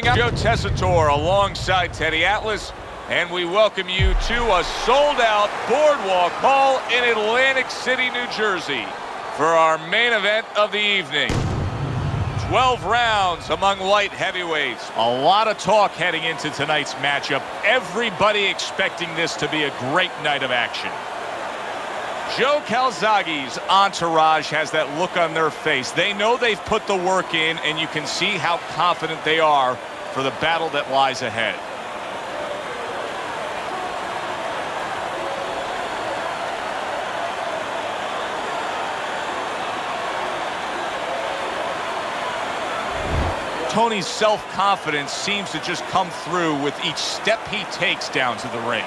Joe Tessitore alongside Teddy Atlas, and we welcome you to a sold-out Boardwalk Hall in Atlantic City, New Jersey for our main event of the evening. 12 rounds among light heavyweights. A lot of talk heading into tonight's matchup. Everybody expecting this to be a great night of action. Joe Calzaghe's entourage has that look on their face. They know they've put the work in, and you can see how confident they are for the battle that lies ahead. Toney's self-confidence seems to just come through with each step he takes down to the ring.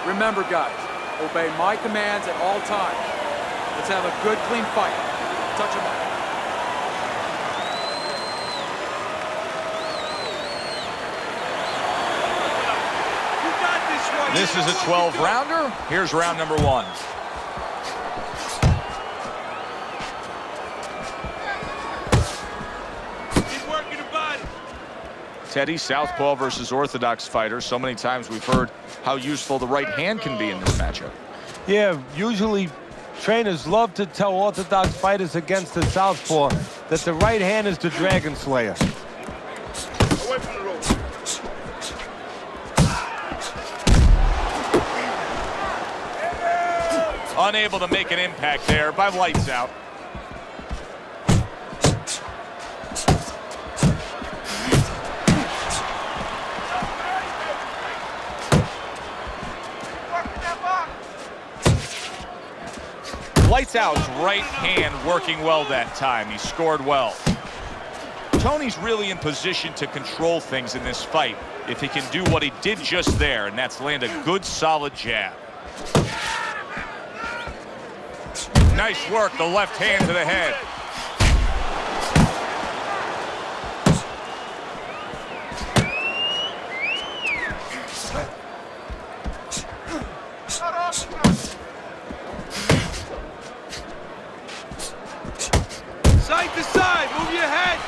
Remember, guys, obey my commands at all times. Let's have a good, clean fight. Touch him up. This is a 12-rounder. Here's round number one. Keep working the body. Teddy, southpaw versus orthodox fighter. So many times we've heard how useful the right hand can be in this matchup. Yeah, usually trainers love to tell orthodox fighters against the southpaw that the right hand is the dragon slayer. Away from the rope. Unable to make an impact there by lights out. Lights out's right hand working well that time. He scored well. Toney's really in position to control things in this fight if he can do what he did just there, and that's land a good, solid jab. Nice work, the left hand to the head. Side to side, move your head.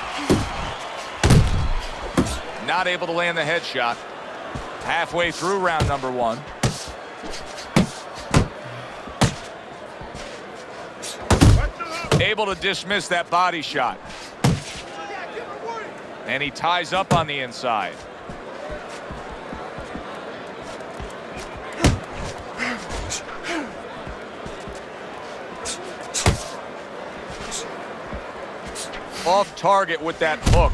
Not able to land the headshot. Halfway through round number one. Able to dismiss that body shot. And he ties up on the inside. Off target with that hook.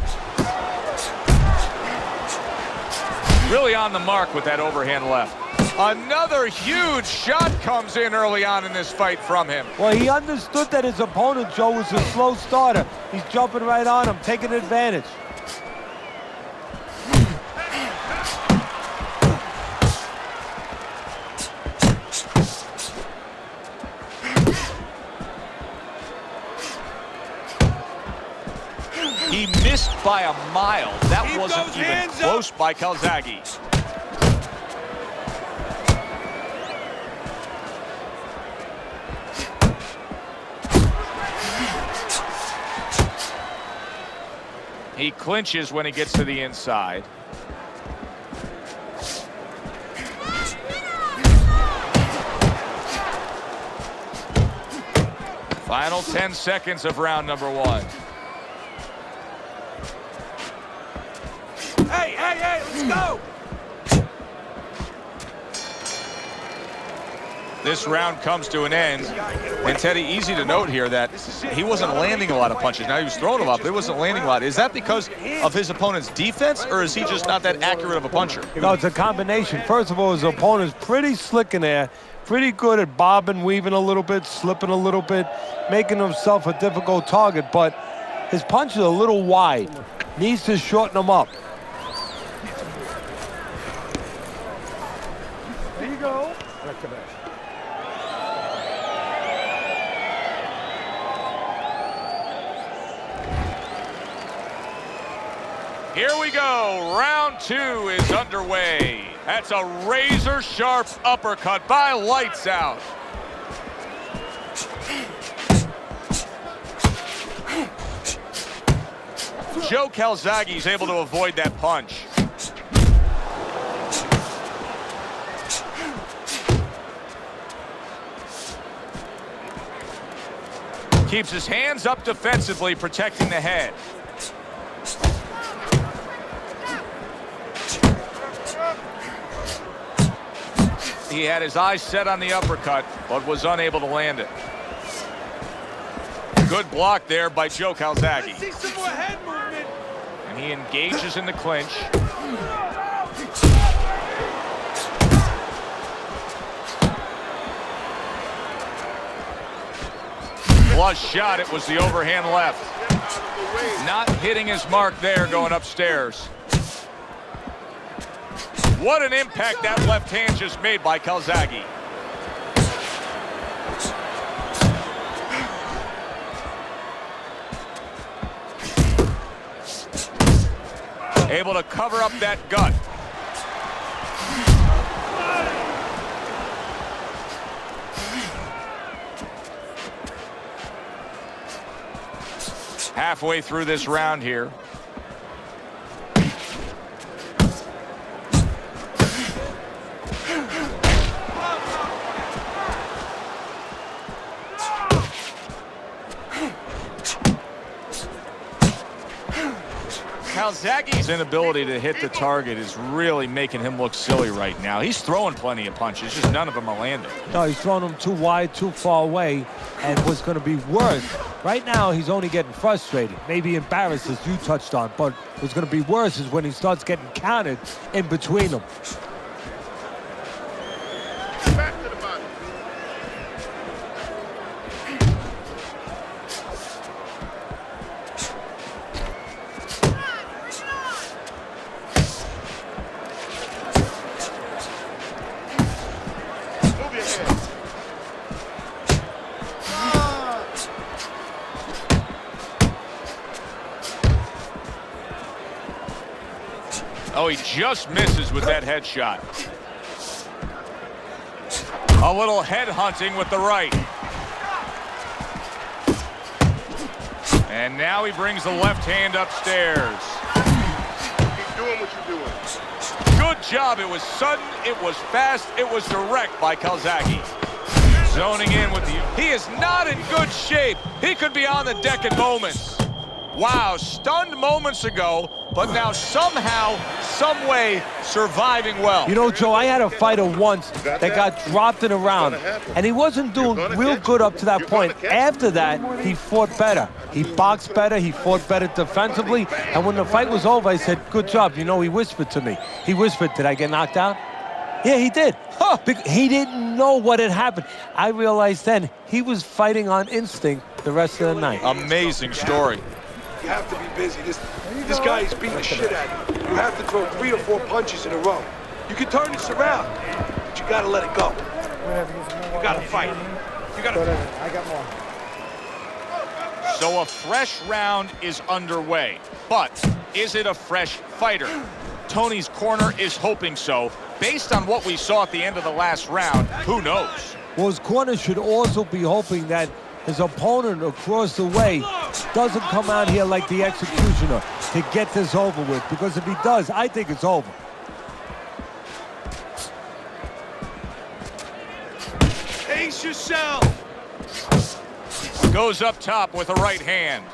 Really on the mark with that overhand left. Another huge shot comes in early on in this fight from him. Well, he understood that his opponent, Joe, was a slow starter. He's jumping right on him, taking advantage. He missed by a mile. That wasn't even close by Calzaghe. He clinches when he gets to the inside. Final 10 seconds of round number one. Let's go! This round comes to an end. And Teddy, easy to note here that he wasn't landing a lot of punches. Now he was throwing them up, but he wasn't landing a lot. Is that because of his opponent's defense, or is he just not that accurate of a puncher? No, it's a combination. First of all, his opponent's pretty slick in there, pretty good at bobbing, weaving a little bit, slipping a little bit, making himself a difficult target, but his punches are a little wide. Needs to shorten them up. There you go. Here we go. Round 2 is underway. That's a razor-sharp uppercut by Lights Out. Joe Calzaghe is able to avoid that punch. Keeps his hands up defensively, protecting the head. He had his eyes set on the uppercut, but was unable to land it. Good block there by Joe Calzaghe. Let's see some more head movement. And he engages in the clinch. Flush shot, it was the overhand left. Not hitting his mark there going upstairs. What an impact that left hand just made by Calzaghe. Able to cover up that gut. Halfway through this round here. Calzaghe's inability to hit the target is really making him look silly right now. He's throwing plenty of punches, just none of them are landing. No, he's throwing them too wide, too far away, and what's going to be worse, right now he's only getting frustrated, maybe embarrassed, as you touched on, but what's going to be worse is when he starts getting counted in between them. Back to the body. Move your head. Oh, he just misses with that headshot. A little head hunting with the right. And now he brings the left hand upstairs. Keep doing what you're doing. Good job. It was sudden, it was fast, it was direct by Calzaghe. Zoning in with the... He is not in good shape. He could be on the deck in moments. Wow, stunned moments ago, but now somehow, some way, surviving well. You know, Joe, I had a fighter once that got dropped in a round, and he wasn't doing real good up to that point. After that, he fought better. He boxed better, he fought better defensively, and when the fight was over, I said, good job. You know, he whispered to me. He whispered, did I get knocked out? Yeah, he did. Huh. He didn't know what had happened. I realized then he was fighting on instinct the rest of the night. Amazing story. You have to be busy. This guy is beating the shit out of you. You have to throw 3 or 4 punches in a row. You can turn this around, but you gotta let it go. You gotta fight. You gotta. I got more. So a fresh round is underway, but is it a fresh fighter? Toney's corner is hoping so. Based on what we saw at the end of the last round, who knows? Well, his corner should also be hoping that his opponent across the way doesn't come out here like the executioner to get this over with, because if he does, I think it's over. Pace yourself. Goes up top with a right hand.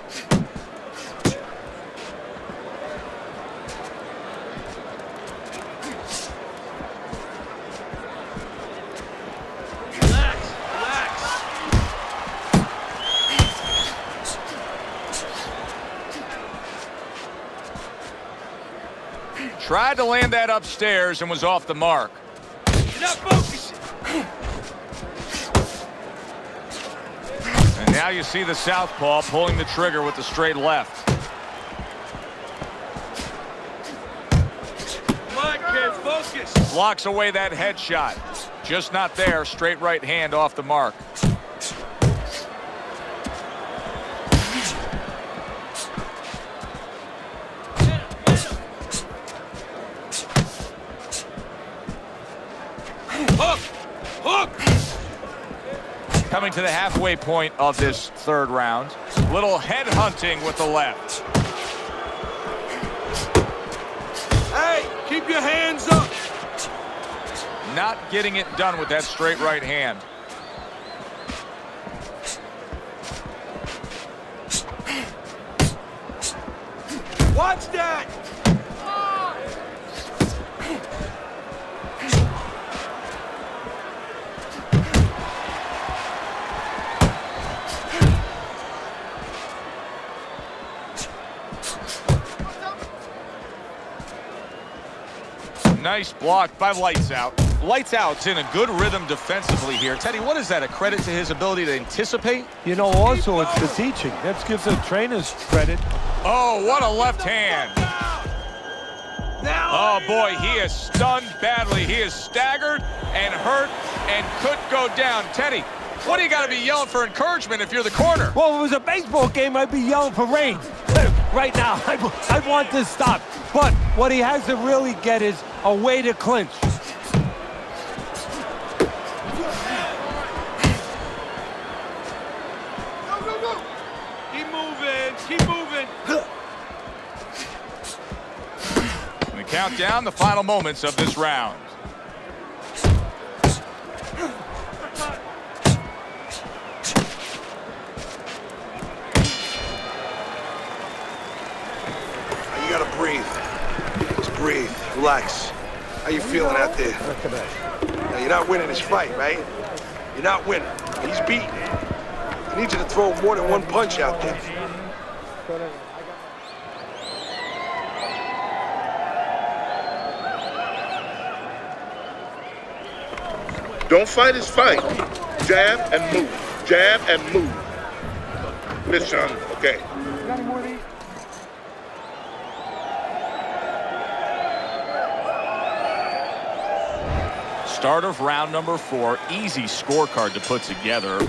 Tried to land that upstairs and was off the mark. You're not focusing. And now you see the southpaw pulling the trigger with the straight left. Come on, kid, focus. Blocks away that headshot. Just not there. Straight right hand off the mark. Hook! Hook! Coming to the halfway point of this third round. Little head hunting with the left. Hey, keep your hands up. Not getting it done with that straight right hand. Watch that. Nice block by Lights Out. Lights Out's in a good rhythm defensively here. Teddy, what is that, a credit to his ability to anticipate? You know, also it's the teaching. Let's give the trainers credit. Oh, what a left hand. Oh, boy, he is stunned badly. He is staggered and hurt and could go down. Teddy, what do you got to be yelling for encouragement if you're the corner? Well, if it was a baseball game, I'd be yelling for rain. Right now, I want this stop. But what he has to really get is a way to clinch. Keep moving, keep moving. And we count down the final moments of this round. You gotta breathe. Just breathe. Relax. How you feeling out there? Now, you're not winning this fight, right? You're not winning. He's beaten. I need you to throw more than one punch out there. Don't fight his fight. Jab and move. Jab and move. Listen, okay. Start of round number 4. Easy scorecard to put together.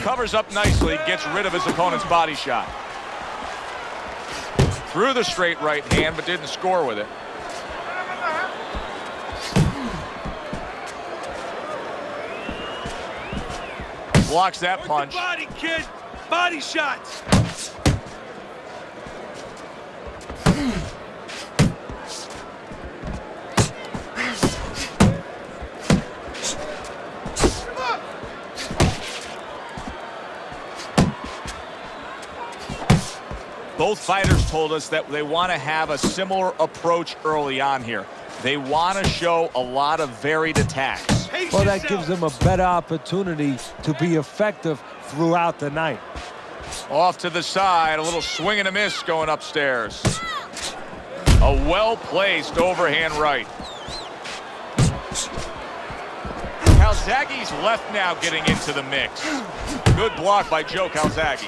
Covers up nicely, gets rid of his opponent's body shot. Threw the straight right hand, but didn't score with it. Blocks that Work punch. the body, kid. Body shots. Both fighters told us that they want to have a similar approach early on here. They want to show a lot of varied attacks. Pace Well, that yourself. gives them a better opportunity to be effective throughout the night. Off to the side, a little swing and a miss going upstairs. A well-placed overhand right. Calzaghe's left now getting into the mix. Good block by Joe Calzaghe.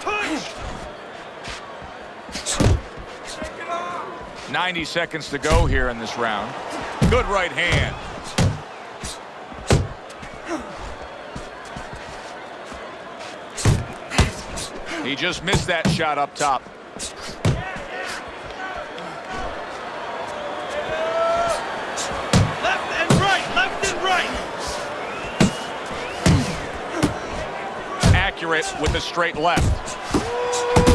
Punch. 90 seconds to go here in this round. Good right hand. He just missed that shot up top. Left and right, left and right. Accurate with the straight left.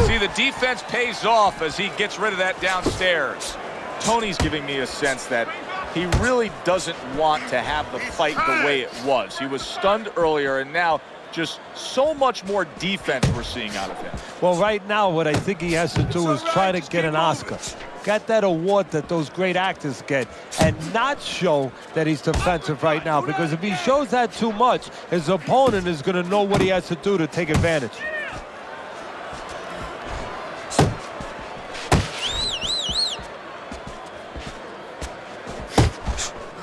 See, the defense pays off as he gets rid of that downstairs. Toney's giving me a sense that he really doesn't want to have the fight the way it was. He was stunned earlier, and now Just so much more defense we're seeing out of him. Well, right now, what I think he has to do is try to get an Oscar. Get that award that those great actors get and not show that he's defensive right now, because if he shows that too much, his opponent is going to know what he has to do to take advantage.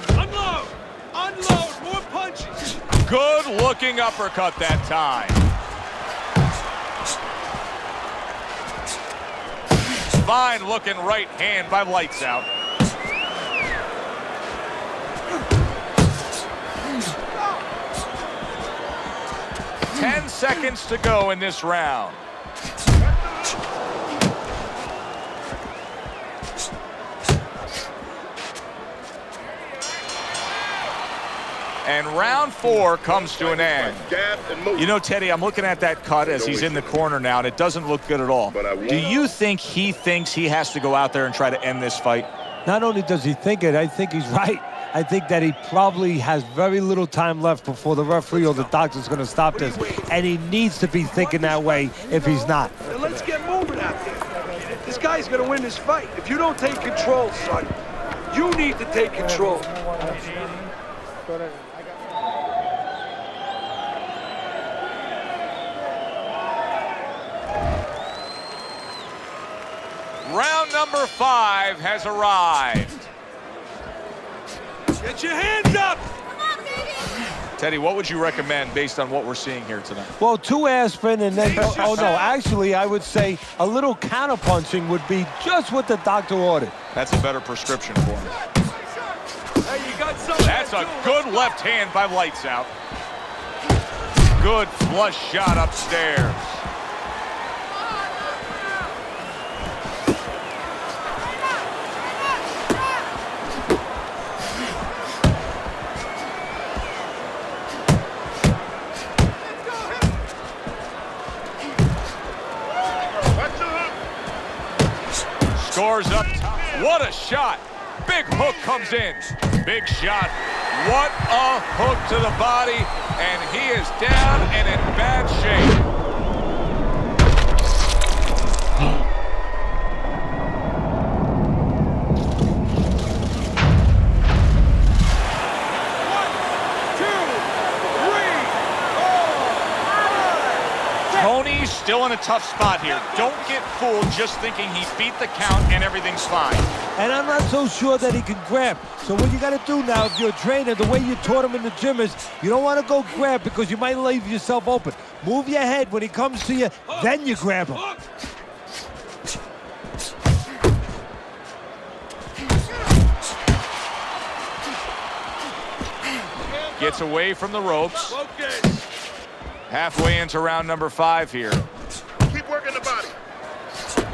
Unload! Unload! More punches! Good-looking uppercut that time. Fine-looking right hand by Lights Out. Ten seconds to go in this round. And round 4 comes to an end. You know, Teddy, I'm looking at that cut as he's in the corner now, and it doesn't look good at all. Do you think he thinks he has to go out there and try to end this fight? Not only does he think it, I think he's right. I think that he probably has very little time left before the referee or the doctor's going to stop this. And he needs to be thinking that way if he's not. Now let's get moving out there. This guy's going to win this fight. If you don't take control, son, you need to take control. Round number 5 has arrived. Get your hands up! Teddy, what would you recommend based on what we're seeing here tonight? Well, 2 aspirin and then, oh no, actually I would say a little counterpunching would be just what the doctor ordered. That's a better prescription for him. Hey, you got something. That's a good left hand by Lights Out. Good flush shot upstairs. Scores up top. What a shot. Big hook comes in. Big shot. What a hook to the body. And he is down and in bad shape. Toney's still in a tough spot here. Don't get fooled just thinking he beat the count and everything's fine. And I'm not so sure that he can grab. So what you got to do now, if you're a trainer, the way you taught him in the gym is you don't want to go grab because you might leave yourself open. Move your head when he comes to you, then you grab him. Gets away from the ropes. Focus. Halfway into round number 5 here. Keep working the body.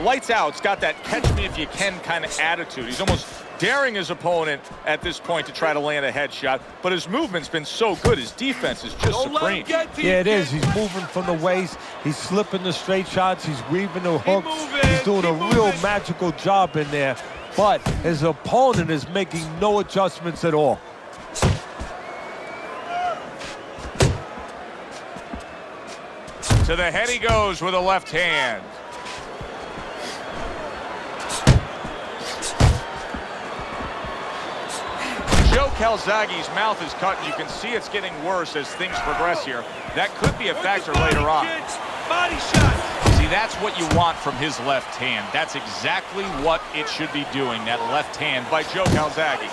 Lights Out's got that catch me if you can kind of attitude. He's almost daring his opponent at this point to try to land a headshot, but his movement's been so good. His defense is just Don't let him supreme. get to you, Yeah, it is. kid. He's moving from the waist. He's slipping the straight shots. He's weaving the hooks. moving, He's doing a keep real moving. magical job in there. But his opponent is making no adjustments at all. To the head he goes with a left hand. Joe Calzaghe's mouth is cut, and you can see it's getting worse as things progress here. That could be a factor later on. Kids. Body shots. See, that's what you want from his left hand. That's exactly what it should be doing, that left hand by Joe Calzaghe.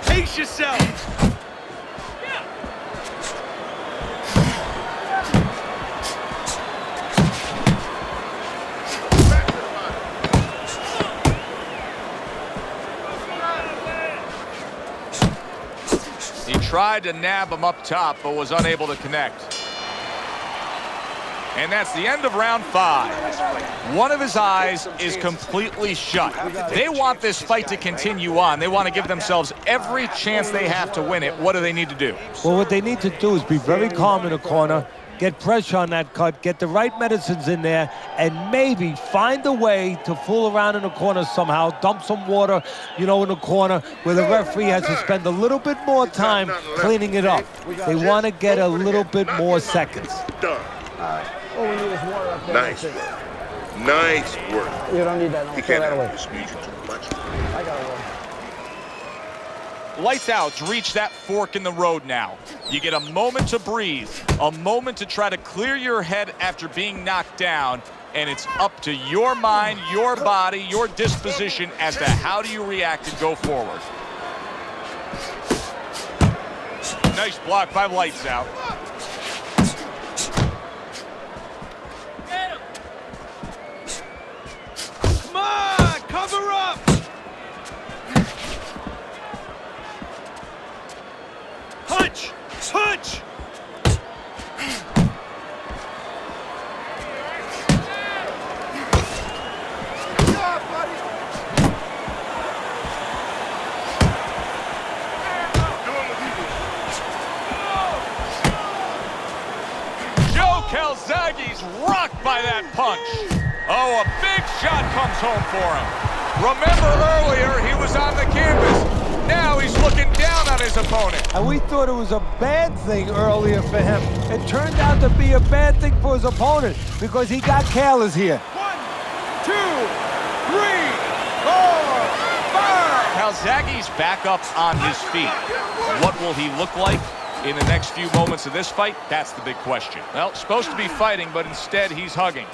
Pace yourself. He tried to nab him up top, but was unable to connect. And that's the end of round 5. One of his eyes is completely shut. They want this fight to continue on. They want to give themselves every chance they have to win it. What do they need to do? Well, what they need to do is be very calm in the corner, get pressure on that cut, get the right medicines in there, and maybe find a way to fool around in the corner somehow, dump some water, in the corner where the referee has to spend a little bit more time cleaning it up. They want to get a little bit more seconds. Done. All we need is water up there. Nice work. Nice work. You don't need that. No, He throw can't that away. have this music too much. I got it. Lights out. Reach that fork in the road now. You get a moment to breathe, a moment to try to clear your head after being knocked down, and it's up to your mind, your body, your disposition as to how do you react and go forward. Nice block by Lights Out. Come on, cover up. Punch, punch. Calzaghe's rocked by that punch. Oh, a big shot comes home for him. Remember earlier, he was on the canvas. Now he's looking down on his opponent. And we thought it was a bad thing earlier for him. It turned out to be a bad thing for his opponent because he got careless here. 1, 2, 3, 4, 5. Calzaghe's back up on his feet. What will he look like in the next few moments of this fight? That's the big question. Well, supposed to be fighting, but instead he's hugging.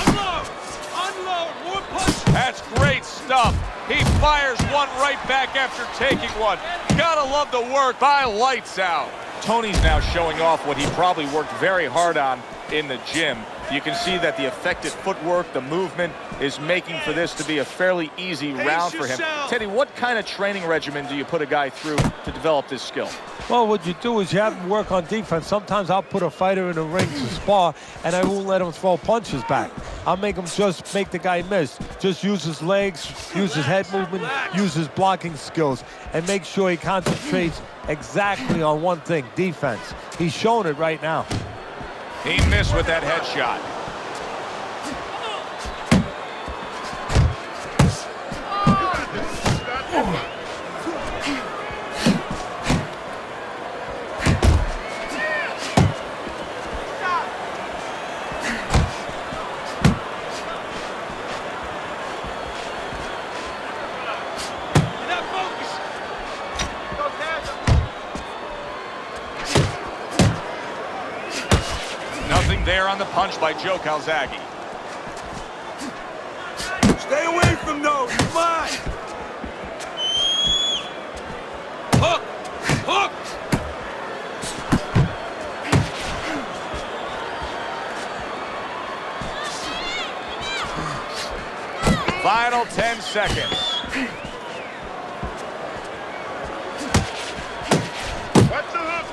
Unload, unload, more punches. That's great stuff. He fires one right back after taking one. Gotta love the work by Lights Out. Toney's now showing off what he probably worked very hard on in the gym. You can see that the effective footwork, the movement, is making for this to be a fairly easy round for him. Teddy, what kind of training regimen do you put a guy through to develop this skill? Well, what you do is you have him work on defense. Sometimes I'll put a fighter in the ring to spar, and I won't let him throw punches back. I'll make him just make the guy miss. Just use his legs, use his head movement, use his blocking skills, and make sure he concentrates exactly on one thing, defense. He's showing it right now. He missed with that headshot. Nothing there on the punch by Joe Calzaghe. Stay away from those. Come on. Hook, hook. Final 10 seconds. Watch the hook.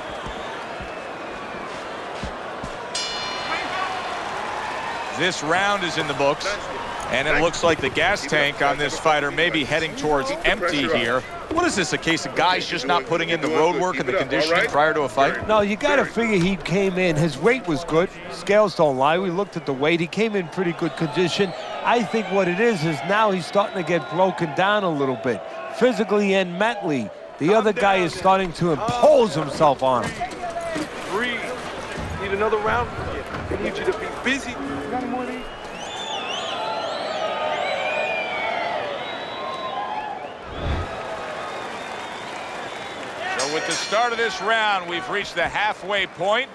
This round is in the books, and it looks like the gas tank on this fighter may be heading towards empty here. What is this, a case of guys just not putting in the road work and the conditioning prior to a fight? No, you got to figure he came in. His weight was good. Scales don't lie. We looked at the weight. He came in pretty good condition. I think what it is now he's starting to get broken down a little bit, physically and mentally. The other guy is starting to impose himself on him. Breathe. Need another round from you. I need you to be busy. You got any more of these? So with the start of this round, we've reached the halfway point.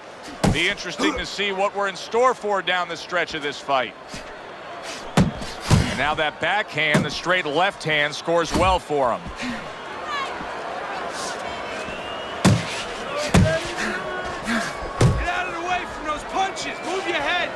Be interesting to see what we're in store for down the stretch of this fight. And now that backhand, the straight left hand, scores well for him. Get out of the way from those punches. Move your head.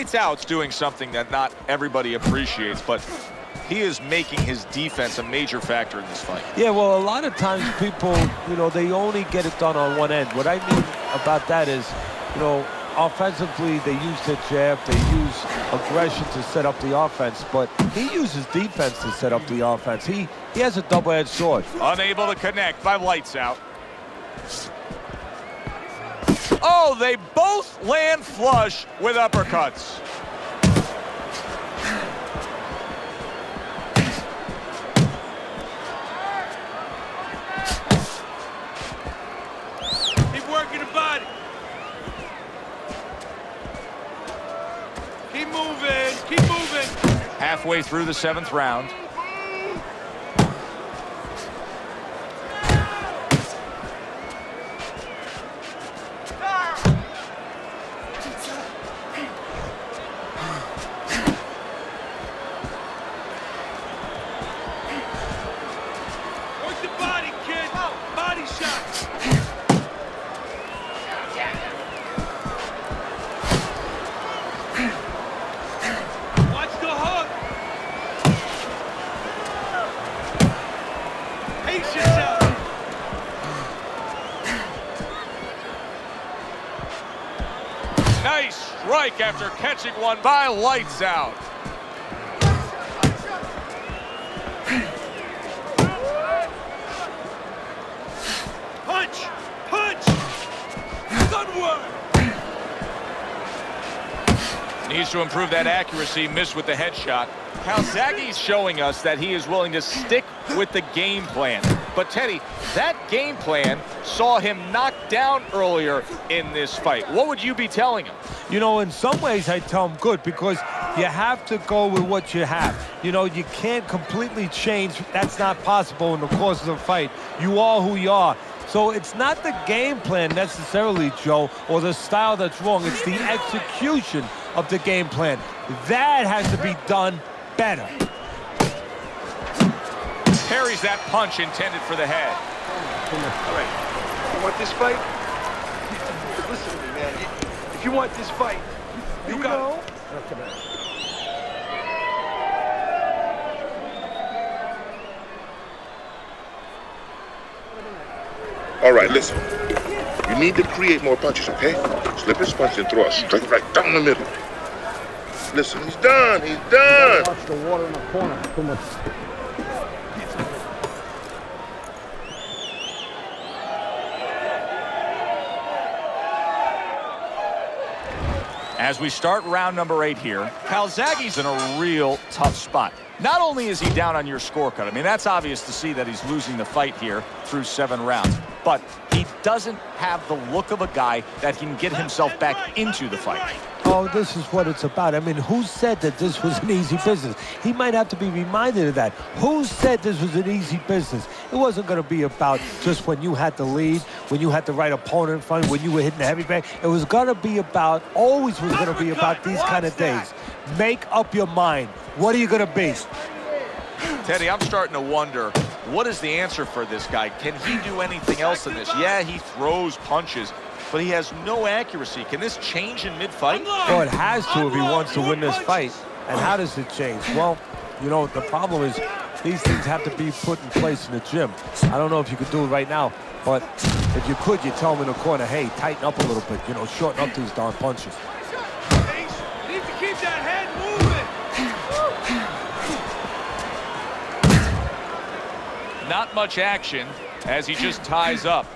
Lights Out's doing something that not everybody appreciates, but he is making his defense a major factor in this fight. Yeah, well, a lot of times people, they only get it done on one end. What I mean about that is, offensively, they use their jab, they use aggression to set up the offense, but he uses defense to set up the offense. He has a double-edged sword. Unable to connect by Lights Out. Oh, they both land flush with uppercuts. Keep working the body. Keep moving. Keep moving. Halfway through the 7th round. Work the body, kid. Body shots. Watch the hook. Patience out. Nice strike after catching one by Lights Out. Punch. Punch. Good work. Needs to improve that accuracy, missed with the headshot. Calzaghe's showing us that he is willing to stick with the game plan. But Teddy, that game plan saw him knocked down earlier in this fight. What would you be telling him? In some ways I tell him good, because you have to go with what you have. You can't completely change. That's not possible in the course of the fight. You are who you are. So it's not the game plan necessarily, Joe, or the style that's wrong. It's the execution of the game plan. That has to be done better. Parries that punch intended for the head. All right. You want this fight? Listen to me, man. If you want this fight, you got it. All right, listen. You need to create more punches, okay? Slip his punch and throw a straight right down the middle. Listen, he's done. He's done. Watch the water in the corner. Too much. As we start round number 8 here, Calzaghe's in a real tough spot. Not only is he down on your scorecard, I mean, that's obvious to see that he's losing the fight here through 7 rounds, but he doesn't have the look of a guy that can get himself back into the fight. Oh, this is what it's about. I mean, who said that this was an easy business? He might have to be reminded of that. Who said this was an easy business? It wasn't going to be about just when you had the lead, when you had the right opponent in front, when you were hitting the heavy bag. It was going to be about, always was going to be about these kind of days. Make up your mind. What are you going to be? Teddy, I'm starting to wonder, what is the answer for this guy? Can he do anything else in this? Yeah, he throws punches, but he has no accuracy. Can this change in mid-fight? Well, it has to if he wants to win this fight. And how does it change? Well, the problem is these things have to be put in place in the gym. I don't know if you could do it right now, but if you could, you tell him in the corner, hey, tighten up a little bit, shorten up these darn punches. You need to keep that head moving. Not much action as he just ties up.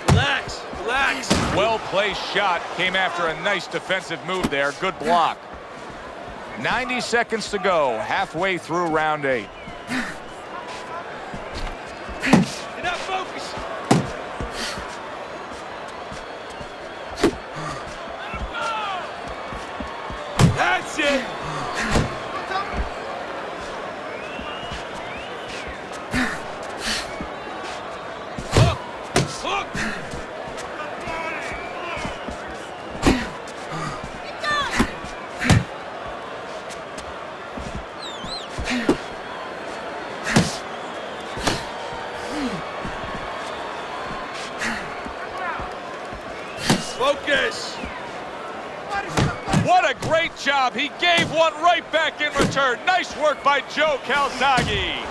Relax, relax. Well-placed shot came after a nice defensive move there. Good block. 90 seconds to go, halfway through round 8. You're not focused. That's it. Hook, hook. Focus. What a great job. He gave one right back in return. Nice work by Joe Calzaghe.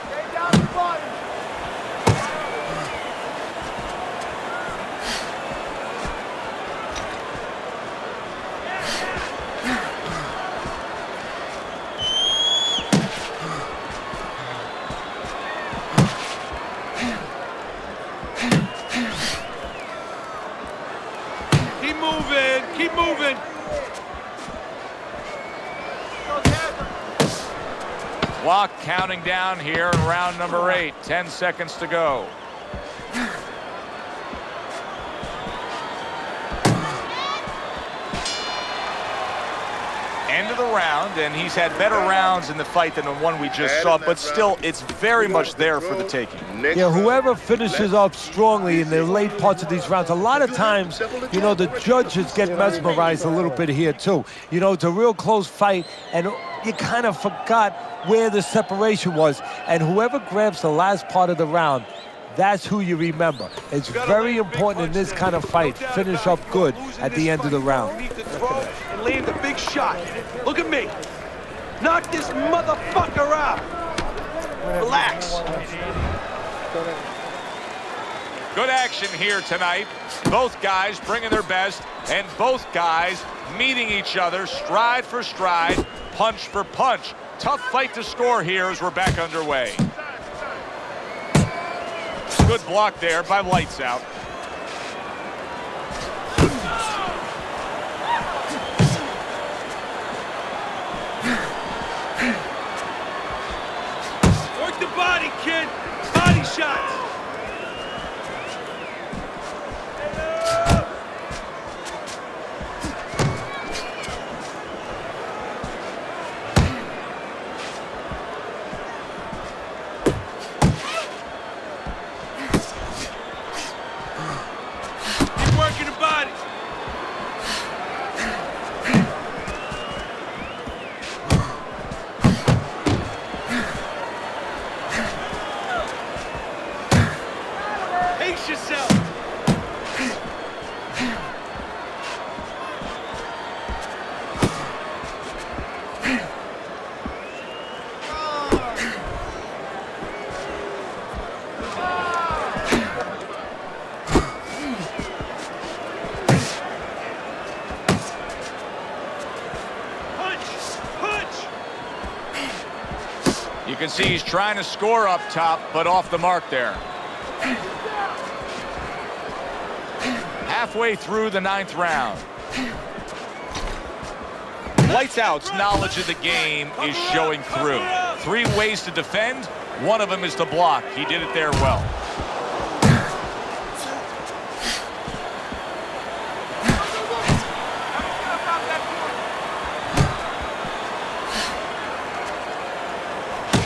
Stay down the body. Keep moving. Clock counting down here in round number 8. 10 seconds to go. End of the round, and he's had better rounds in the fight than the one we just saw, but still, it's very much there for the taking. Yeah, whoever finishes up strongly in the late parts of these rounds, a lot of times, you know, the judges get mesmerized a little bit here, too. You know, it's a real close fight, and you kind of forgot where the separation was, and whoever grabs the last part of the round, that's who you remember. It's very important in this kind of fight. Finish up good at the end of the round. You need to throw and land a big shot. Look at me. Knock this motherfucker out. Relax. Good action here tonight. Both guys bringing their best, and both guys meeting each other stride for stride, punch for punch. Tough fight to score here as we're back underway. Good block there by Lights Out. Work the body, kid. Body shots. You can see he's trying to score up top, but off the mark there. Halfway through the 9th round. Lights Out's knowledge of the game is showing through. 3 ways to defend. One of them is to block. He did it there well.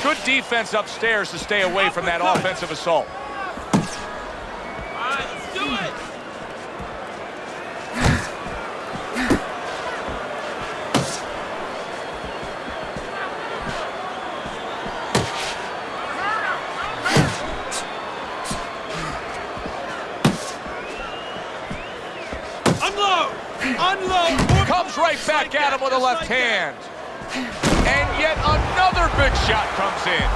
Good defense upstairs to stay away from that offensive assault. All right, let's do it. Unload. Comes right back at him with a left hand. And yet another big shot comes in.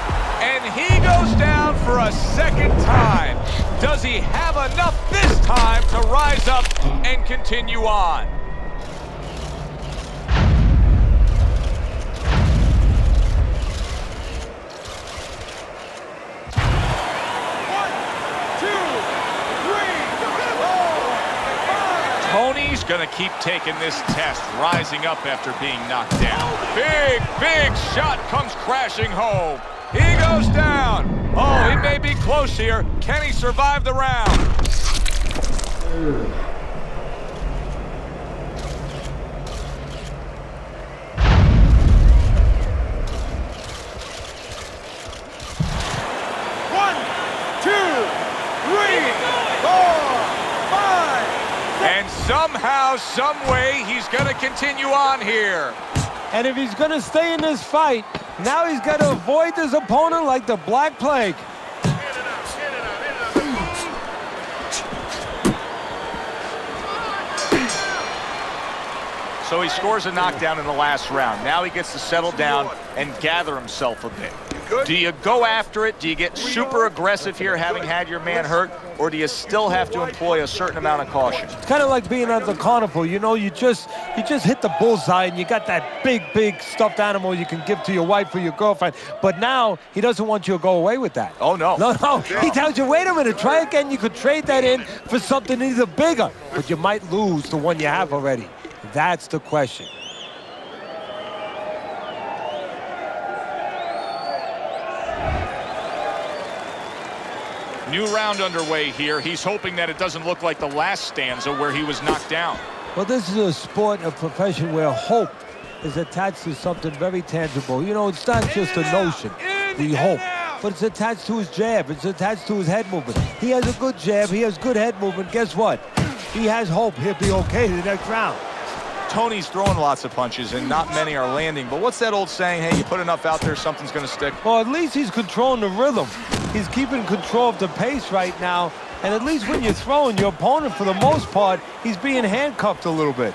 And he goes down for a second time. Does he have enough this time to rise up and continue on? Toney's going to keep taking this test, rising up after being knocked down. Big shot comes crashing home. He goes down. Oh, he may be close here. Can he survive the round? One, two, three, four, five. And somehow, some way, he's going to continue on here. And if he's going to stay in this fight, now he's got to avoid his opponent like the Black Plague. So he scores a knockdown in the last round. Now he gets to settle down and gather himself a bit. Do you go after it? Do you get super aggressive here, having had your man hurt? Or do you still have to employ a certain amount of caution? It's kind of like being at the carnival. You know, you just hit the bullseye and you got that big stuffed animal you can give to your wife or your girlfriend. But now he doesn't want you to go away with that. Oh, no. No. He tells you, wait a minute, try again. You could trade that in for something even bigger. But you might lose the one you have already. That's the question. New round underway here. He's hoping that it doesn't look like the last stanza where he was knocked down. Well, this is a sport, a profession where hope is attached to something very tangible. You know, it's not just a notion, the hope, but it's attached to his jab. It's attached to his head movement. He has a good jab. He has good head movement. Guess what? He has hope he'll be okay the next round. Toney's throwing lots of punches and not many are landing. But what's that old saying? Hey, you put enough out there, something's going to stick. Well, at least he's controlling the rhythm. He's keeping control of the pace right now. And at least when you're throwing, your opponent, for the most part, he's being handcuffed a little bit.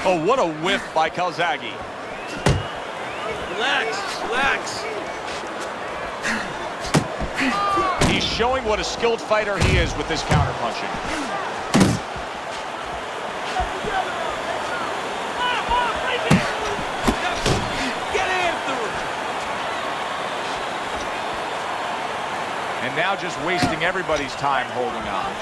Oh, what a whiff by Calzaghe. Relax. He's showing what a skilled fighter he is with this counterpunching. Get after him. And now just wasting everybody's time holding on.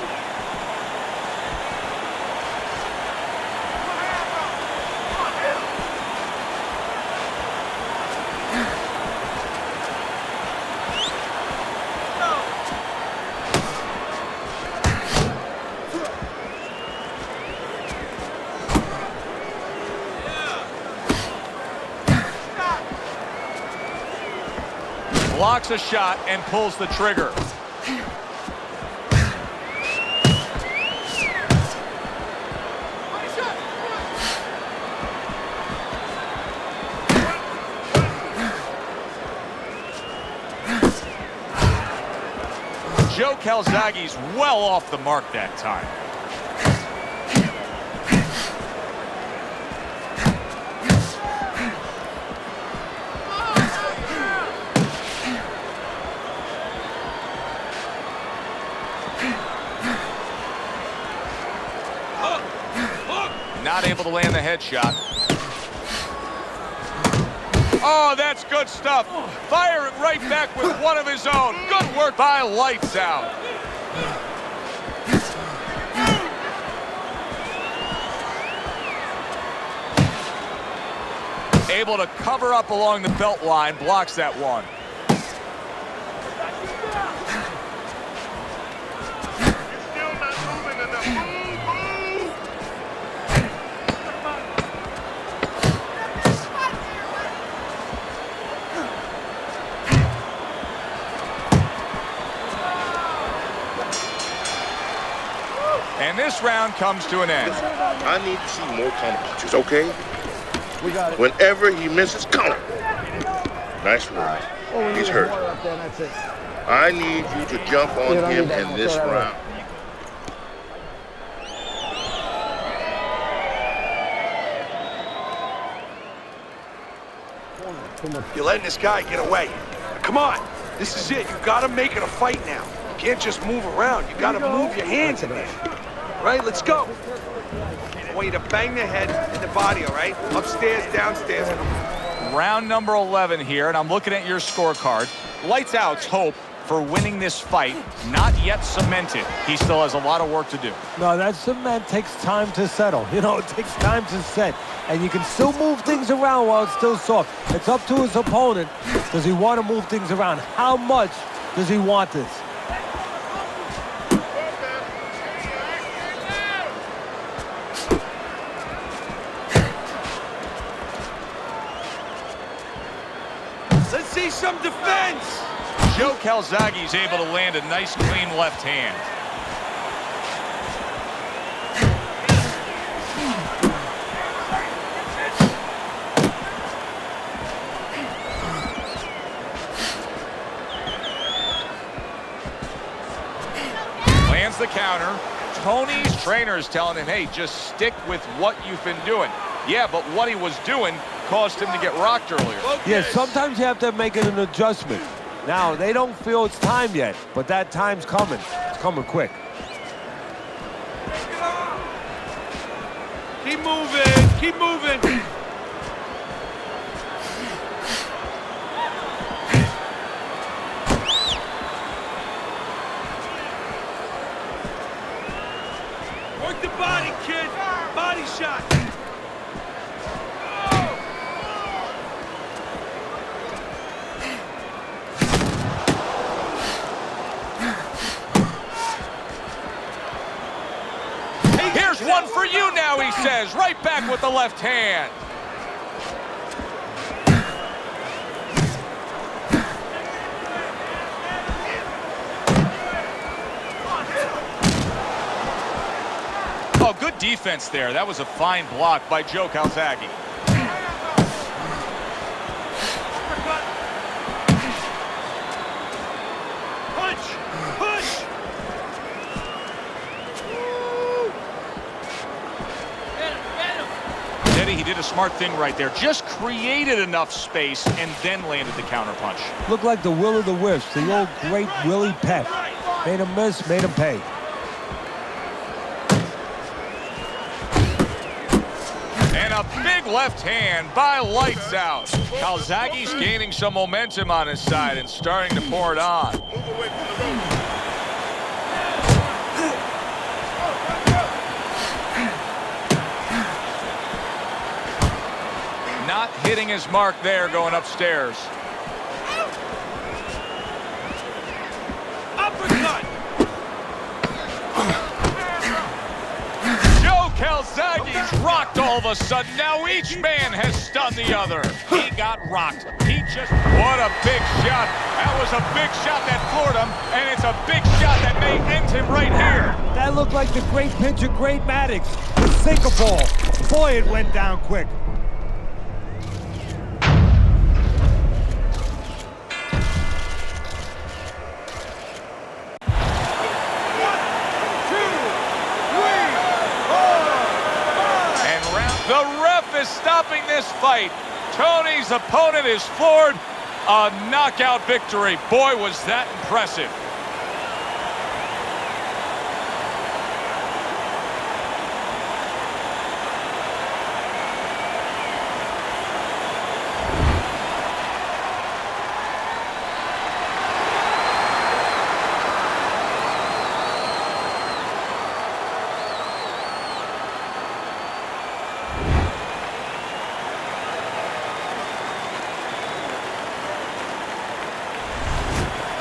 Blocks a shot and pulls the trigger. Joe Calzaghe's well off the mark that time. Not able to land the headshot. Oh, that's good stuff. Fire it right back with one of his own. Good work by Lights Out. Able to cover up along the belt line, blocks that one. And this round comes to an end. Listen, I need to see more counter punches, okay? We got it. Whenever he misses, counter. Nice work. He's hurt. That's it. I need you to jump on him in this round. You're letting this guy get away. Come on. This is it. You gotta make it a fight now. You can't just move around. You gotta move your hands in there. Right? Let's go. I want you to bang the head and the body, all right? Upstairs, downstairs. Round number 11 here, and I'm looking at your scorecard. Lights Out's hope for winning this fight not yet cemented. He still has a lot of work to do. No, that cement takes time to settle. You know, it takes time to set. And you can still move things around while it's still soft. It's up to his opponent. Does he want to move things around? How much does he want this? Let's see some defense. Joe Calzaghe's able to land a nice, clean left hand. the counter. Toney's trainer is telling him, hey, just stick with what you've been doing. Yeah, but what he was doing caused him to get rocked earlier. Yeah, sometimes you have to make an adjustment. Now, they don't feel it's time yet, but that time's coming. It's coming quick. Keep moving. Keep moving. Work the body, kid. Body shot. Here's one for you now, he says. Right back with the left hand. Oh, good defense there. That was a fine block by Joe Calzaghe. Punch! Push! Teddy, he did a smart thing right there. Just created enough space and then landed the counter punch. Looked like the will of the wisps, the old great Willie Pett. Made him miss, made him pay. And a big left hand by Lights Out. Calzaghe's gaining some momentum on his side and starting to pour it on. Move away from the road. Not hitting his mark there going upstairs. Uppercut! Joe Calzaghe's rocked all of a sudden. Now each man has stunned the other. He got rocked. What a big shot. That was a big shot that floored him, and it's a big shot that may end him right here. That looked like the great pitcher, Great Maddox, the sinker ball. Boy, it went down quick. The ref is stopping this fight. Toney's opponent is floored. A knockout victory. Boy, was that impressive.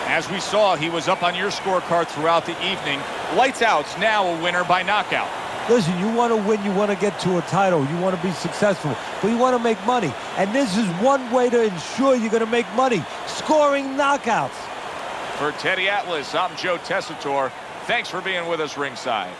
As we saw, he was up on your scorecard throughout the evening. Lights Out's now a winner by knockout. Listen, you want to win, you want to get to a title, you want to be successful, but you want to make money. And this is one way to ensure you're going to make money, scoring knockouts. For Teddy Atlas, I'm Joe Tessitore. Thanks for being with us ringside.